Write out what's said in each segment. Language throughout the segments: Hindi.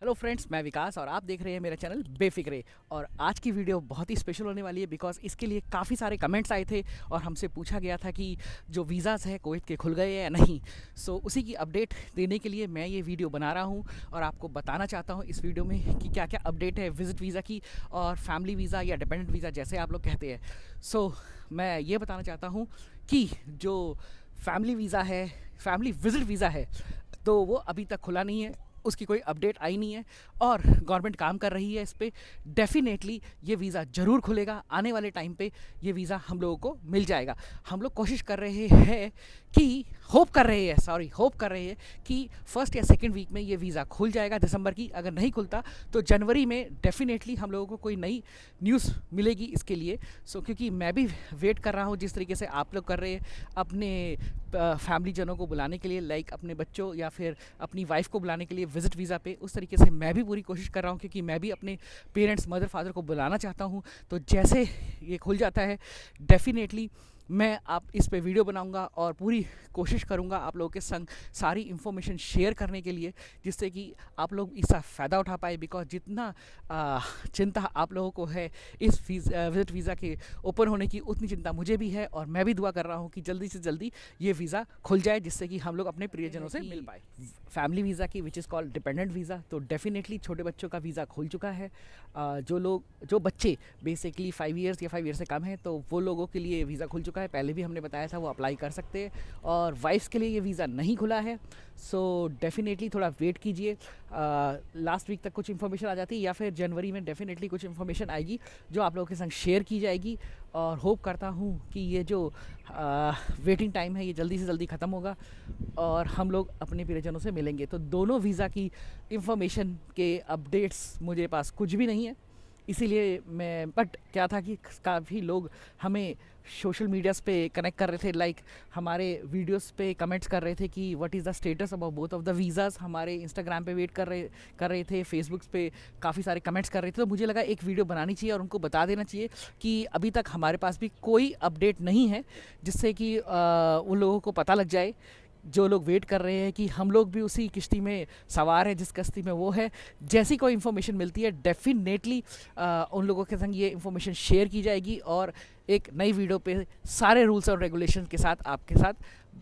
हेलो फ्रेंड्स, मैं विकास और आप देख रहे हैं मेरा चैनल बेफिक्रे। और आज की वीडियो बहुत ही स्पेशल होने वाली है बिकॉज इसके लिए काफ़ी सारे कमेंट्स आए थे और हमसे पूछा गया था कि जो वीज़ाज़ है कुवैत के खुल गए या नहीं। सो उसी की अपडेट देने के लिए मैं ये वीडियो बना रहा हूँ और आपको बताना चाहता हूँ इस वीडियो में कि क्या क्या अपडेट है विज़िट वीज़ा की और फैमिली वीज़ा या डिपेंडेंट वीज़ा जैसे आप लोग कहते हैं। सो मैं ये बताना चाहता हूँ कि जो फैमिली वीज़ा है, फैमिली विज़िट वीज़ा है, तो वो अभी तक खुला नहीं है, उसकी कोई अपडेट आई नहीं है और गवर्नमेंट काम कर रही है इस पर। डेफिनेटली ये वीज़ा ज़रूर खुलेगा, आने वाले टाइम पे ये वीज़ा हम लोगों को मिल जाएगा। हम लोग कोशिश कर रहे हैं कि होप कर रहे हैं कि फर्स्ट या सेकंड वीक में ये वीज़ा खुल जाएगा दिसंबर की। अगर नहीं खुलता तो जनवरी में डेफिनेटली हम लोगों को कोई नई न्यूज़ मिलेगी इसके लिए। क्योंकि मैं भी वेट कर रहा हूँ जिस तरीके से आप लोग कर रहे हैं अपने फैमिली जनों को बुलाने के लिए, लाइक अपने बच्चों या फिर अपनी वाइफ को बुलाने के लिए विज़िट वीज़ा पे। उस तरीके से मैं भी पूरी कोशिश कर रहा हूँ क्योंकि मैं भी अपने पेरेंट्स, मदर, फादर को बुलाना चाहता हूँ। तो जैसे ये खुल जाता है डेफिनेटली मैं आप इस पे वीडियो बनाऊंगा और पूरी कोशिश करूंगा आप लोगों के संग सारी इन्फॉर्मेशन शेयर करने के लिए, जिससे कि आप लोग इसका फ़ायदा उठा पाए। बिकॉज जितना चिंता आप लोगों को है इस विज़िट वीज़ा के ओपन होने की, उतनी चिंता मुझे भी है और मैं भी दुआ कर रहा हूँ कि जल्दी से जल्दी ये वीज़ा खुल जाए जिससे कि हम लोग अपने प्रियजनों से मिल पाए। फैमिली वीज़ा की which is called dependent visa, तो डेफिनेटली छोटे बच्चों का वीज़ा खुल चुका है। जो बच्चे बेसिकली 5 ईयर्स या 5 ईयर से कम हैं तो वो लोगों के लिए वीज़ा खुल चुका है। पहले भी हमने बताया था, वो अप्लाई कर सकते हैं। और वाइफ्स के लिए ये वीज़ा नहीं खुला है, सो डेफिनेटली थोड़ा वेट कीजिए। लास्ट वीक तक कुछ इन्फॉर्मेशन आ जाती है या फिर जनवरी में डेफिनेटली कुछ इन्फॉर्मेशन आएगी जो आप लोगों के संग शेयर की जाएगी। और होप करता हूँ कि ये जो वेटिंग टाइम है ये जल्दी से जल्दी ख़त्म होगा और हम लोग अपने प्रियजनों से मिलेंगे। तो दोनों वीज़ा की इन्फॉर्मेशन के अपडेट्स मुझे पास कुछ भी नहीं है, इसीलिए मैं बट क्या था कि काफ़ी लोग हमें सोशल मीडियाज़ पे कनेक्ट कर रहे थे, लाइक हमारे वीडियोस पे कमेंट्स कर रहे थे कि what is the status about both of the visas. हमारे इंस्टाग्राम पे वेट कर रहे थे, फेसबुक पे काफ़ी सारे कमेंट्स कर रहे थे। तो मुझे लगा एक वीडियो बनानी चाहिए और उनको बता देना चाहिए कि अभी तक हमारे पास भी कोई अपडेट नहीं है, जिससे कि उन लोगों को पता लग जाए जो लोग वेट कर रहे हैं कि हम लोग भी उसी किश्ती में सवार हैं जिस किश्ती में वो है। जैसी कोई इन्फॉर्मेशन मिलती है डेफिनेटली उन लोगों के संग ये इन्फॉर्मेशन शेयर की जाएगी और एक नई वीडियो पे सारे रूल्स और रेगुलेशन के साथ आपके साथ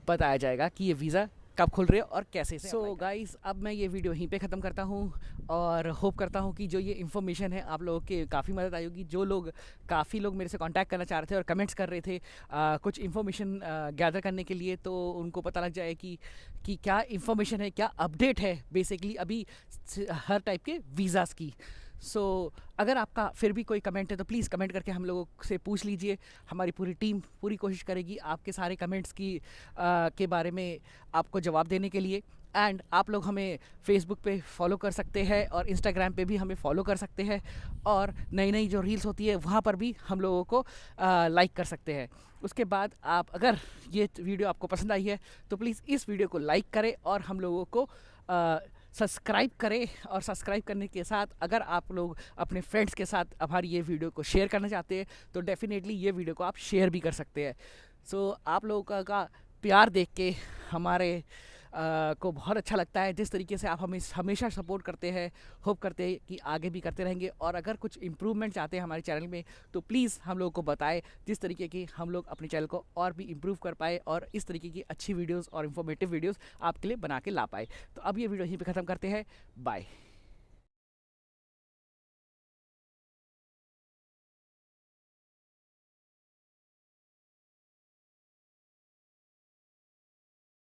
बताया जाएगा कि ये वीज़ा कब खुल रहे हैं और कैसे। सो गाइस, अब मैं ये वीडियो यहीं पे ख़त्म करता हूँ और होप करता हूँ कि जो ये इन्फॉर्मेशन है आप लोगों के काफ़ी मदद आई होगी। काफ़ी लोग मेरे से कांटेक्ट करना चाह रहे थे और कमेंट्स कर रहे थे कुछ इन्फॉर्मेशन गैदर करने के लिए, तो उनको पता लग जाए कि क्या इन्फॉर्मेशन है, क्या अपडेट है बेसिकली अभी हर टाइप के वीज़ाज़ की। अगर आपका फिर भी कोई कमेंट है तो प्लीज़ कमेंट करके हम लोगों से पूछ लीजिए। हमारी पूरी टीम पूरी कोशिश करेगी आपके सारे कमेंट्स के बारे में आपको जवाब देने के लिए। एंड आप लोग हमें फेसबुक पे फॉलो कर सकते हैं और इंस्टाग्राम पे भी हमें फॉलो कर सकते हैं और नई नई जो रील्स होती है वहाँ पर भी हम लोगों को लाइक कर सकते हैं। उसके बाद अगर ये वीडियो आपको पसंद आई है तो प्लीज़ इस वीडियो को लाइक करें और हम लोगों को सब्सक्राइब करें। और सब्सक्राइब करने के साथ अगर आप लोग अपने फ्रेंड्स के साथ हमारी ये वीडियो को शेयर करना चाहते हैं तो डेफिनेटली ये वीडियो को आप शेयर भी कर सकते हैं। आप लोगों का प्यार देख के हमारे को बहुत अच्छा लगता है, जिस तरीके से आप हमें हमेशा सपोर्ट करते हैं। होप करते हैं कि आगे भी करते रहेंगे और अगर कुछ इम्प्रूवमेंट चाहते हैं हमारे चैनल में तो प्लीज़ हम लोगों को बताएं, जिस तरीके की हम लोग अपने चैनल को और भी इम्प्रूव कर पाए और इस तरीके की अच्छी वीडियोस और इन्फॉर्मेटिव वीडियोस आपके लिए बना के ला पाए। तो अब ये वीडियो यहीं पे ख़त्म करते हैं। बाय।